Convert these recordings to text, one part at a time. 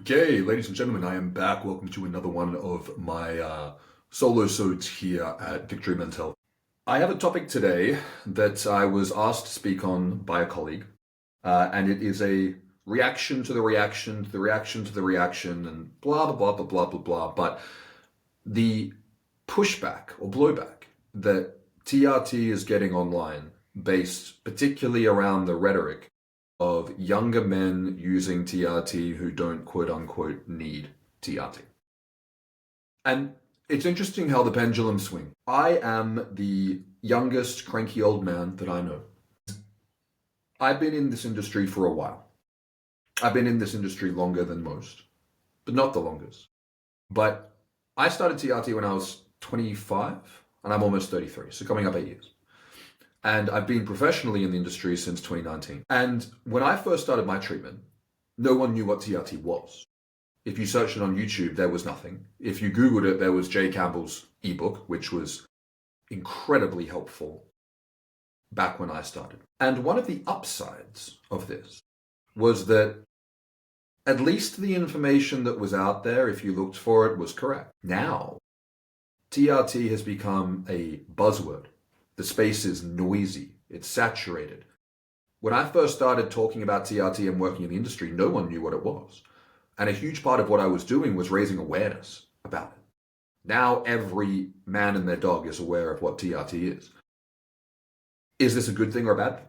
Okay, ladies and gentlemen, I am back. Welcome to another one of my solo-sodes here at Victory Men's Health. I have a topic today that I was asked to speak on by a colleague, and it is a reaction to the reaction to the reaction to the reaction, and blah, blah, blah, blah, blah, blah, blah. But the pushback or blowback that TRT is getting online, based particularly around the rhetoric of younger men using TRT who don't quote unquote need TRT. And it's interesting how the pendulum swings. I am the youngest cranky old man that I know. I've been in this industry for a while. I've been in this industry longer than most, but not the longest. But I started TRT when I was 25 and I'm almost 33, so coming up 8 years. And I've been professionally in the industry since 2019. And when I first started my treatment, no one knew what TRT was. If you searched it on YouTube, there was nothing. If you Googled it, there was Jay Campbell's ebook, which was incredibly helpful back when I started. And one of the upsides of this was that at least the information that was out there, if you looked for it, was correct. Now, TRT has become a buzzword. The space is noisy, it's saturated. When I first started talking about TRT and working in the industry, no one knew what it was. And a huge part of what I was doing was raising awareness about it. Now every man and their dog is aware of what TRT is. Is this a good thing or a bad thing?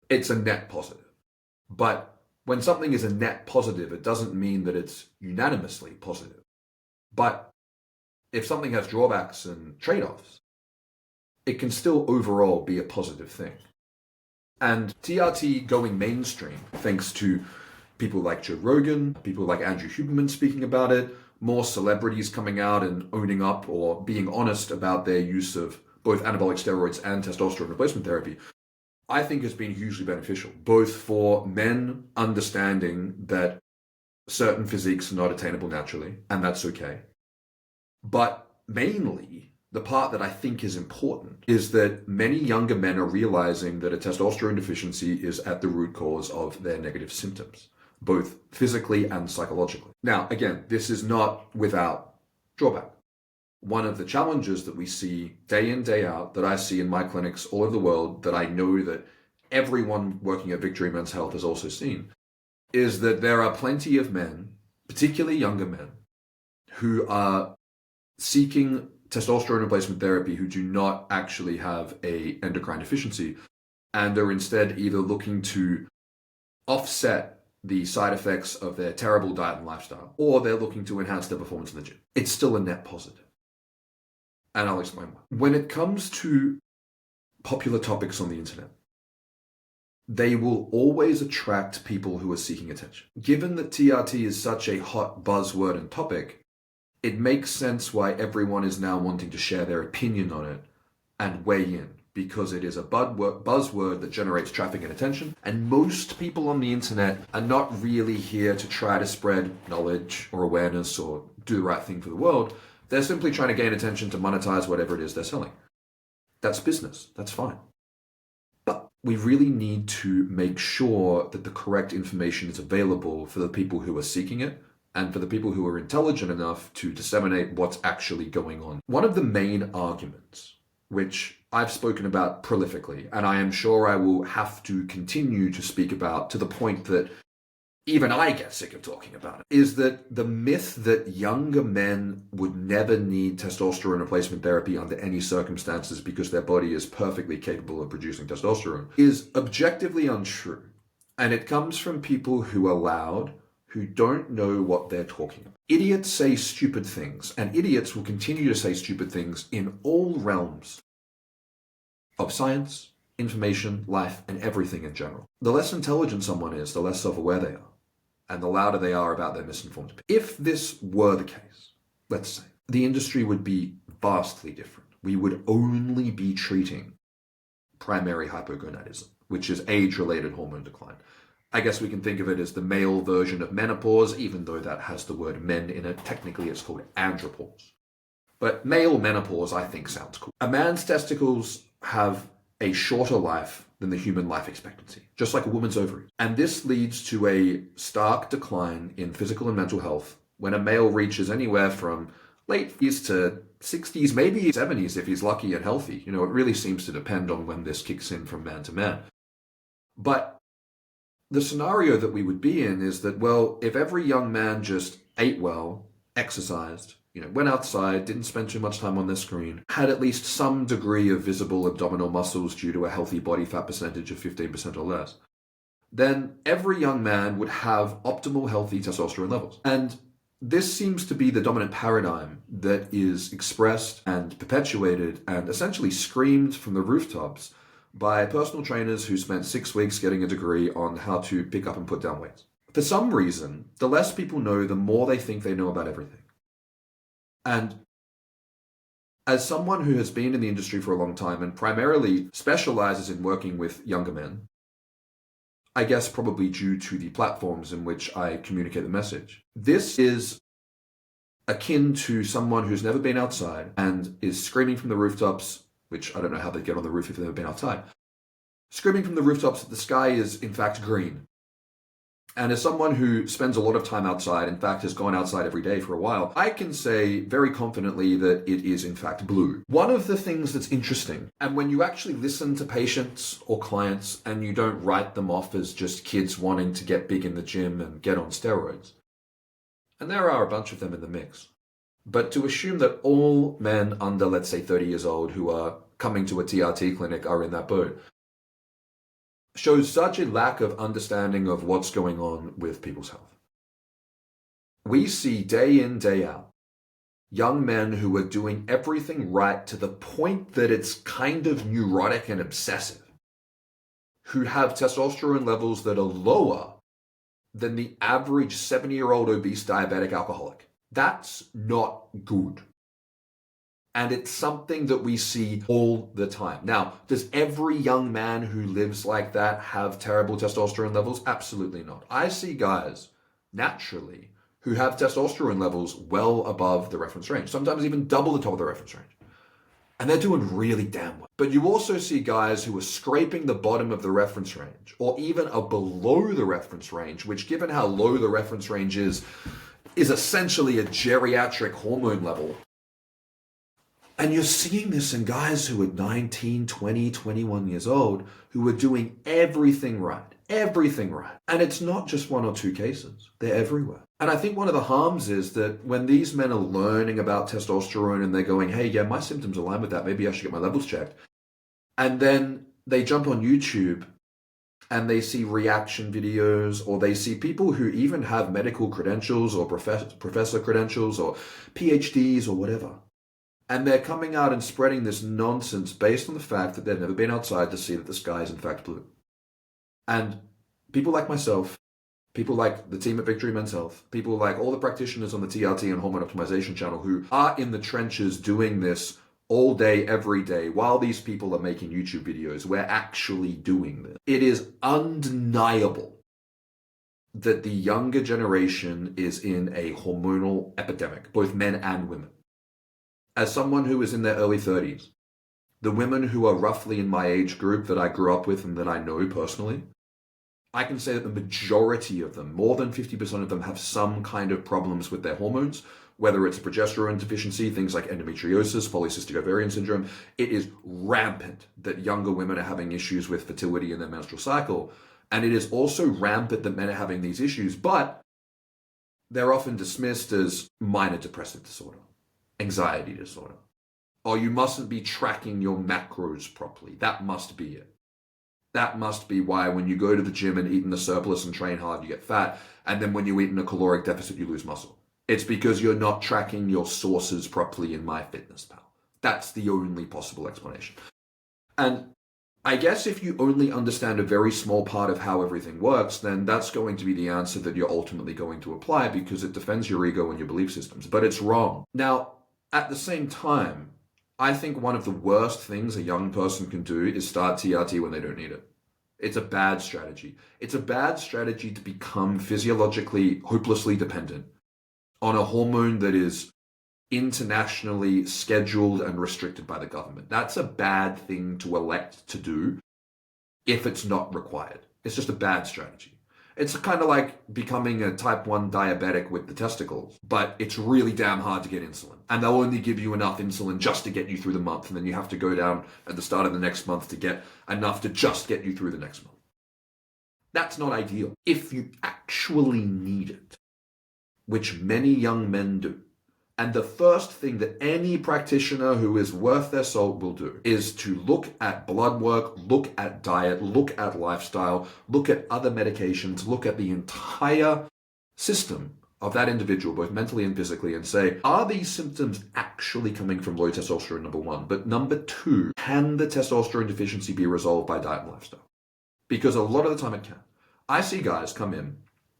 It's a net positive. But when something is a net positive, it doesn't mean that it's unanimously positive. But if something has drawbacks and trade-offs, it can still overall be a positive thing. And TRT going mainstream, thanks to people like Joe Rogan, people like Andrew Huberman speaking about it, more celebrities coming out and owning up or being honest about their use of both anabolic steroids and testosterone replacement therapy, I think has been hugely beneficial, both for men understanding that certain physiques are not attainable naturally, and that's okay. But mainly, the part that I think is important is that many younger men are realizing that a testosterone deficiency is at the root cause of their negative symptoms, both physically and psychologically. Now, again, this is not without drawback. One of the challenges that we see day in, day out, that I see in my clinics all over the world, that I know that everyone working at Victory Men's Health has also seen, is that there are plenty of men, particularly younger men, who are seeking testosterone replacement therapy who do not actually have a endocrine deficiency and are instead either looking to offset the side effects of their terrible diet and lifestyle, or they're looking to enhance their performance in the gym. It's still a net positive. And I'll explain why. When it comes to popular topics on the internet, they will always attract people who are seeking attention. Given that TRT is such a hot buzzword and topic, it makes sense why everyone is now wanting to share their opinion on it and weigh in, because it is a buzzword that generates traffic and attention. And most people on the internet are not really here to try to spread knowledge or awareness or do the right thing for the world. They're simply trying to gain attention to monetize whatever it is they're selling. That's business. That's fine. But we really need to make sure that the correct information is available for the people who are seeking it, and for the people who are intelligent enough to disseminate what's actually going on. One of the main arguments, which I've spoken about prolifically, and I am sure I will have to continue to speak about to the point that even I get sick of talking about it, is that the myth that younger men would never need testosterone replacement therapy under any circumstances because their body is perfectly capable of producing testosterone is objectively untrue. And it comes from people who are loud, who don't know what they're talking about. Idiots say stupid things, and idiots will continue to say stupid things in all realms of science, information, life, and everything in general. The less intelligent someone is, the less self-aware they are, and the louder they are about their misinformed opinion. If this were the case, let's say, the industry would be vastly different. We would only be treating primary hypogonadism, which is age-related hormone decline. I guess we can think of it as the male version of menopause, even though that has the word men in it. Technically, it's called andropause. But male menopause, I think, sounds cool. A man's testicles have a shorter life than the human life expectancy, just like a woman's ovary. And this leads to a stark decline in physical and mental health when a male reaches anywhere from late 50s to 60s, maybe 70s if he's lucky and healthy. You know, it really seems to depend on when this kicks in from man to man. But the scenario that we would be in is that, well, if every young man just ate well, exercised, went outside, didn't spend too much time on their screen, had at least some degree of visible abdominal muscles due to a healthy body fat percentage of 15% or less, then every young man would have optimal healthy testosterone levels. And this seems to be the dominant paradigm that is expressed and perpetuated and essentially screamed from the rooftops by personal trainers who spent 6 weeks getting a degree on how to pick up and put down weights. For some reason, the less people know, the more they think they know about everything. And as someone who has been in the industry for a long time and primarily specializes in working with younger men, I guess probably due to the platforms in which I communicate the message, this is akin to someone who's never been outside and is screaming from the rooftops, which I don't know how they get on the roof if they've never been outside, screaming from the rooftops that the sky is in fact green. And as someone who spends a lot of time outside, in fact has gone outside every day for a while, I can say very confidently that it is in fact blue. One of the things that's interesting, and when you actually listen to patients or clients and you don't write them off as just kids wanting to get big in the gym and get on steroids, and there are a bunch of them in the mix, but to assume that all men under, let's say, 30 years old who are coming to a TRT clinic are in that boat shows such a lack of understanding of what's going on with people's health. We see day in, day out, young men who are doing everything right to the point that it's kind of neurotic and obsessive, who have testosterone levels that are lower than the average 70-year-old obese diabetic alcoholic. That's not good. And it's something that we see all the time. Now, does every young man who lives like that have terrible testosterone levels? Absolutely not. I see guys, naturally, who have testosterone levels well above the reference range, sometimes even double the top of the reference range. And they're doing really damn well. But you also see guys who are scraping the bottom of the reference range, or even are below the reference range, which, given how low the reference range is essentially a geriatric hormone level. And you're seeing this in guys who are 19, 20, 21 years old who are doing everything right. Everything right. And it's not just one or two cases. They're everywhere. And I think one of the harms is that when these men are learning about testosterone and they're going, hey, yeah, my symptoms align with that, maybe I should get my levels checked. And then they jump on YouTube and they see reaction videos, or they see people who even have medical credentials or professor credentials or PhDs or whatever. And they're coming out and spreading this nonsense based on the fact that they've never been outside to see that the sky is in fact blue. And people like myself, people like the team at Victory Men's Health, people like all the practitioners on the TRT and Hormone Optimization channel who are in the trenches doing this all day, every day, while these people are making YouTube videos, we're actually doing this. It is undeniable that the younger generation is in a hormonal epidemic, both men and women. As someone who is in their early 30s, the women who are roughly in my age group that I grew up with and that I know personally, I can say that the majority of them, more than 50% of them, have some kind of problems with their hormones, whether it's a progesterone deficiency, things like endometriosis, polycystic ovarian syndrome. It is rampant that younger women are having issues with fertility in their menstrual cycle. And it is also rampant that men are having these issues, but they're often dismissed as minor depressive disorder, anxiety disorder. Oh, you mustn't be tracking your macros properly. That must be it. That must be why when you go to the gym and eat in the surplus and train hard, you get fat. And then when you eat in a caloric deficit, you lose muscle. It's because you're not tracking your sources properly in MyFitnessPal. That's the only possible explanation. And I guess if you only understand a very small part of how everything works, then that's going to be the answer that you're ultimately going to apply because it defends your ego and your belief systems. But it's wrong. Now, at the same time, I think one of the worst things a young person can do is start TRT when they don't need it. It's a bad strategy. It's a bad strategy to become physiologically, hopelessly dependent on a hormone that is internationally scheduled and restricted by the government. That's a bad thing to elect to do if it's not required. It's just a bad strategy. It's kind of like becoming a type 1 diabetic with the testicles, but it's really damn hard to get insulin. And they'll only give you enough insulin just to get you through the month, and then you have to go down at the start of the next month to get enough to just get you through the next month. That's not ideal. If you actually need it, which many young men do, and the first thing that any practitioner who is worth their salt will do is to look at blood work, look at diet, look at lifestyle, look at other medications, look at the entire system of that individual, both mentally and physically, and say, are these symptoms actually coming from low testosterone, number one? But number two, can the testosterone deficiency be resolved by diet and lifestyle? Because a lot of the time it can. I see guys come in,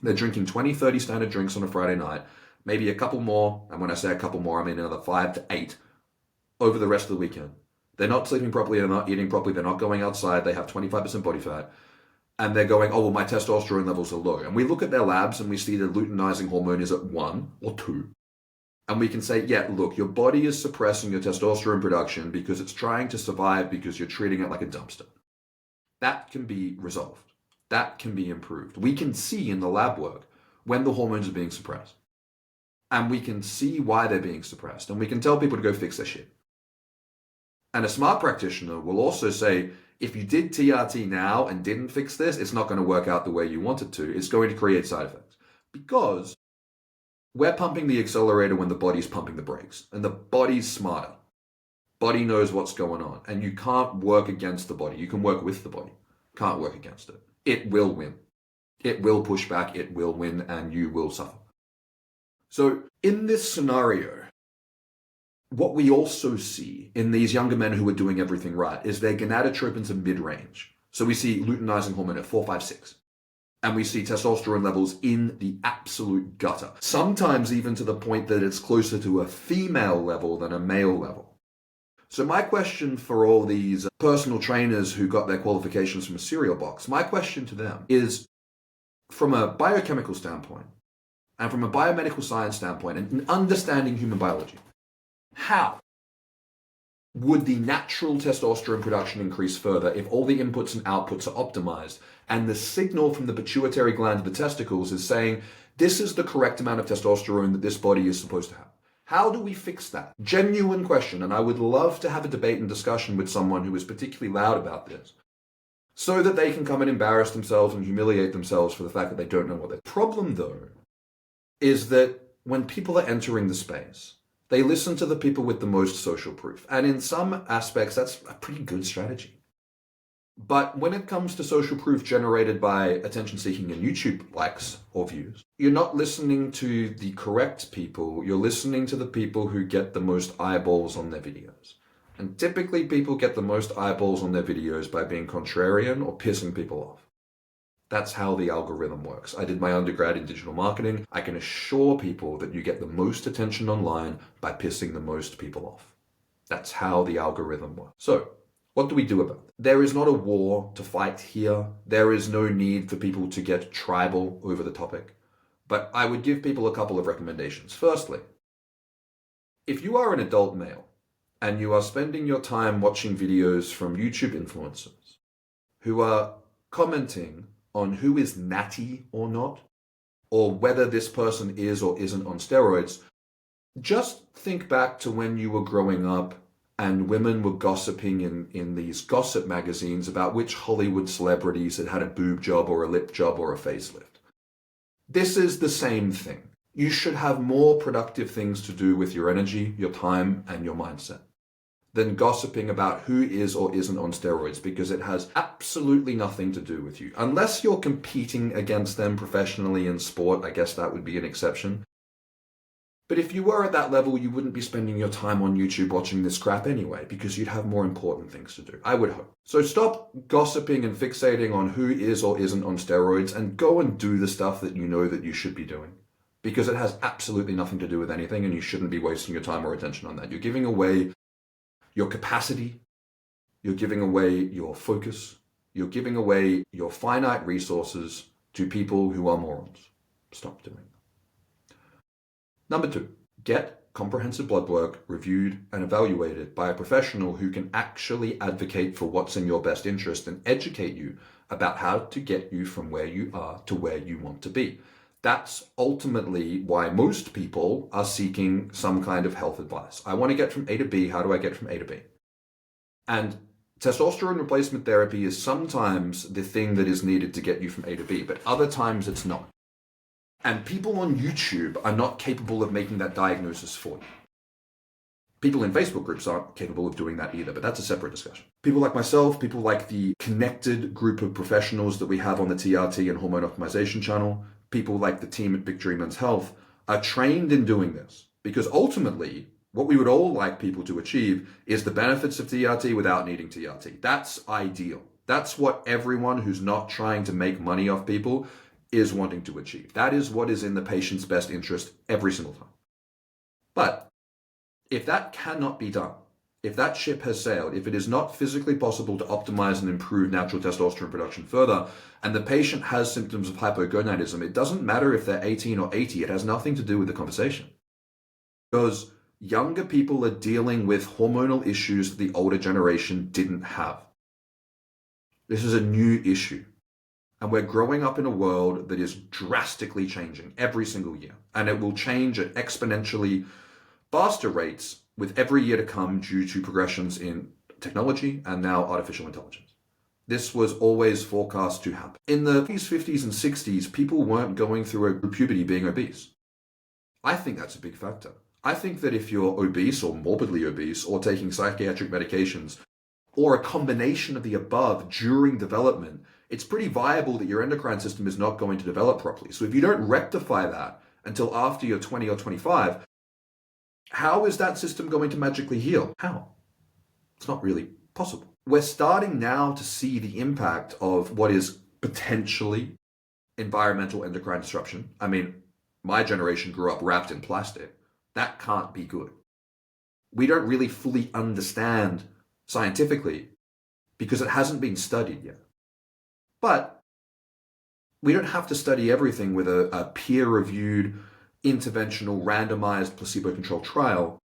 they're drinking 20, 30 standard drinks on a Friday night, maybe a couple more, and when I say a couple more, I mean another 5 to 8 over the rest of the weekend. They're not sleeping properly, they're not eating properly, they're not going outside, they have 25% body fat, and they're going, oh, well, my testosterone levels are low. And we look at their labs and we see the luteinizing hormone is at 1 or 2. And we can say, yeah, look, your body is suppressing your testosterone production because it's trying to survive because you're treating it like a dumpster. That can be resolved. That can be improved. We can see in the lab work when the hormones are being suppressed. And we can see why they're being suppressed. And we can tell people to go fix their shit. And a smart practitioner will also say, if you did TRT now and didn't fix this, it's not going to work out the way you want it to. It's going to create side effects. Because we're pumping the accelerator when the body's pumping the brakes. And the body's smarter. Body knows what's going on. And you can't work against the body. You can work with the body. Can't work against it. It will win. It will push back. It will win. And you will suffer. So in this scenario, what we also see in these younger men who are doing everything right is their gonadotropins are mid-range. So we see luteinizing hormone at 4, 5, 6. And we see testosterone levels in the absolute gutter. Sometimes even to the point that it's closer to a female level than a male level. So my question for all these personal trainers who got their qualifications from a cereal box, my question to them is, from a biochemical standpoint, and from a biomedical science standpoint, and understanding human biology, how would the natural testosterone production increase further if all the inputs and outputs are optimized, and the signal from the pituitary gland of the testicles is saying, this is the correct amount of testosterone that this body is supposed to have? How do we fix that? Genuine question, and I would love to have a debate and discussion with someone who is particularly loud about this, so that they can come and embarrass themselves and humiliate themselves for the fact that they don't know what they're. The problem, though, is that when people are entering the space, they listen to the people with the most social proof. And in some aspects, that's a pretty good strategy. But when it comes to social proof generated by attention-seeking and YouTube likes or views, you're not listening to the correct people. You're listening to the people who get the most eyeballs on their videos. And typically, people get the most eyeballs on their videos by being contrarian or pissing people off. That's how the algorithm works. I did my undergrad in digital marketing. I can assure people that you get the most attention online by pissing the most people off. That's how the algorithm works. So, what do we do about it? There is not a war to fight here. There is no need for people to get tribal over the topic. But I would give people a couple of recommendations. Firstly, if you are an adult male and you are spending your time watching videos from YouTube influencers who are commenting on who is natty or not, or whether this person is or isn't on steroids, just think back to when you were growing up and women were gossiping in these gossip magazines about which Hollywood celebrities had had a boob job or a lip job or a facelift. This is the same thing. You should have more productive things to do with your energy, your time, and your mindset than gossiping about who is or isn't on steroids, because it has absolutely nothing to do with you. Unless you're competing against them professionally in sport, I guess that would be an exception. But if you were at that level, you wouldn't be spending your time on YouTube watching this crap anyway, because you'd have more important things to do, I would hope. So stop gossiping and fixating on who is or isn't on steroids and go and do the stuff that you know that you should be doing. Because it has absolutely nothing to do with anything, and you shouldn't be wasting your time or attention on that. You're giving away your capacity, you're giving away your focus, you're giving away your finite resources to people who are morons. Stop doing that. Number 2, get comprehensive blood work reviewed and evaluated by a professional who can actually advocate for what's in your best interest and educate you about how to get you from where you are to where you want to be. That's ultimately why most people are seeking some kind of health advice. I want to get from A to B. How do I get from A to B? And testosterone replacement therapy is sometimes the thing that is needed to get you from A to B, but other times it's not. And people on YouTube are not capable of making that diagnosis for you. People in Facebook groups aren't capable of doing that either, but that's a separate discussion. People like myself, people like the connected group of professionals that we have on the TRT and Hormone Optimization channel, people like the team at Victory Men's Health are trained in doing this because ultimately what we would all like people to achieve is the benefits of TRT without needing TRT. That's ideal. That's what everyone who's not trying to make money off people is wanting to achieve. That is what is in the patient's best interest every single time. But if that cannot be done, if that ship has sailed, if it is not physically possible to optimize and improve natural testosterone production further, and the patient has symptoms of hypogonadism, it doesn't matter if they're 18 or 80, it has nothing to do with the conversation. Because younger people are dealing with hormonal issues that the older generation didn't have. This is a new issue. And we're growing up in a world that is drastically changing every single year. And it will change at exponentially faster rates with every year to come due to progressions in technology and now artificial intelligence. This was always forecast to happen. In the 40s, 50s, and 60s, people weren't going through a puberty being obese. I think that's a big factor. I think that if you're obese or morbidly obese or taking psychiatric medications or a combination of the above during development, it's pretty viable that your endocrine system is not going to develop properly. So if you don't rectify that until after you're 20 or 25, how is that system going to magically heal? How? It's not really possible. We're starting now to see the impact of what is potentially environmental endocrine disruption. I mean, my generation grew up wrapped in plastic. That can't be good. We don't really fully understand scientifically because it hasn't been studied yet. But we don't have to study everything with a peer-reviewed, interventional, randomized, placebo-controlled trial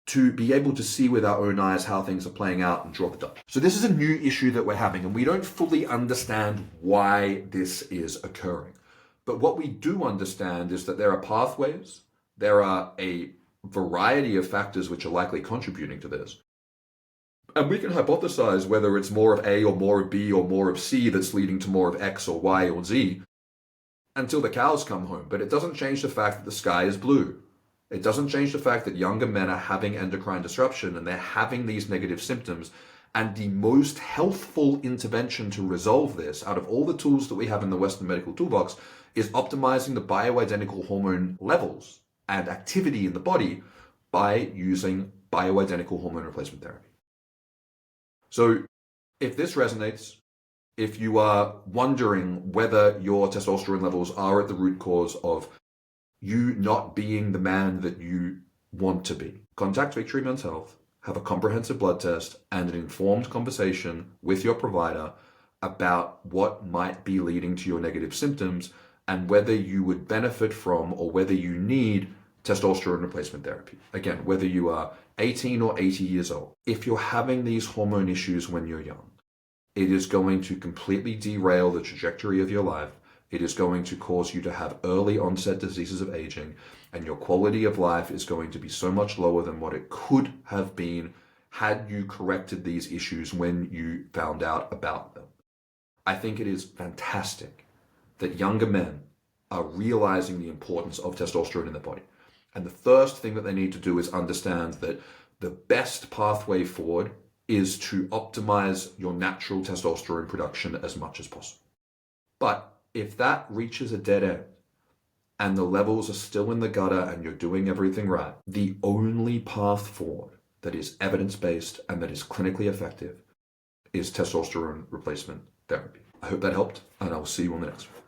to be able to see with our own eyes how things are playing out and draw the dots. So this is a new issue that we're having, and we don't fully understand why this is occurring. But what we do understand is that there are pathways, there are a variety of factors which are likely contributing to this. And we can hypothesize whether it's more of A or more of B or more of C that's leading to more of X or Y or Z until the cows come home. But it doesn't change the fact that the sky is blue. It doesn't change the fact that younger men are having endocrine disruption and they're having these negative symptoms. And the most healthful intervention to resolve this out of all the tools that we have in the Western medical toolbox is optimizing the bioidentical hormone levels and activity in the body by using bioidentical hormone replacement therapy. So if this resonates, if you are wondering whether your testosterone levels are at the root cause of you not being the man that you want to be, contact Victory Men's Health, have a comprehensive blood test and an informed conversation with your provider about what might be leading to your negative symptoms and whether you would benefit from or whether you need testosterone replacement therapy. Again, whether you are 18 or 80 years old, if you're having these hormone issues when you're young, it is going to completely derail the trajectory of your life. It is going to cause you to have early onset diseases of aging, and your quality of life is going to be so much lower than what it could have been had you corrected these issues when you found out about them. I think it is fantastic that younger men are realizing the importance of testosterone in their body. And the first thing that they need to do is understand that the best pathway forward is to optimize your natural testosterone production as much as possible. But if that reaches a dead end and the levels are still in the gutter and you're doing everything right, the only path forward that is evidence-based and that is clinically effective is testosterone replacement therapy. I hope that helped, and I'll see you on the next one.